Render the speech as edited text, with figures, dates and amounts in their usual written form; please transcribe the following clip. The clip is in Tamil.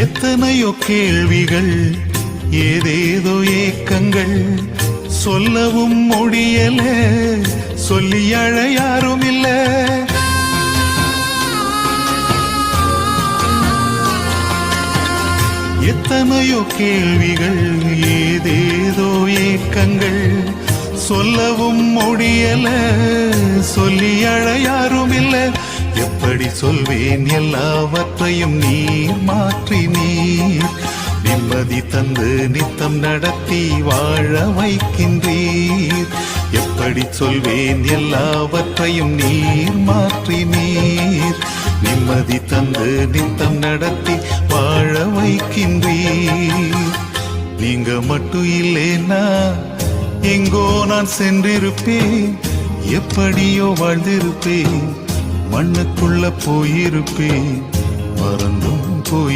எத்தனையோ கேள்விகள், ஏதேதோ ஏக்கங்கள், சொல்லவும் முடியல, சொல்லி அழ யாரும் இல்ல. எத்தனையோ கேள்விகள், ஏதேதோ ஏக்கங்கள், சொல்லவும் முடியல, சொல்லி அழ யாரும் இல்ல. எப்படி சொல்வேன் எல்லாவற்றையும் நீர் மாற்றி நீர் நிம்மதி தந்து நித்தம் நடத்தி வாழ வைக்கின்றீர். எப்படி சொல்வேன் எல்லாவற்றையும் நீர் மாற்றி நீர் நிம்மதி தந்து நித்தம் நடத்தி வாழ வைக்கின்றீர். நீங்க மட்டும் இல்லைன்னா எங்கோ நான் சென்றிருப்பேன், எப்படியோ வாழ்ந்திருப்பேன், மண்ணுக்குள்ள போயிருப்பேன், மறந்தும் போய்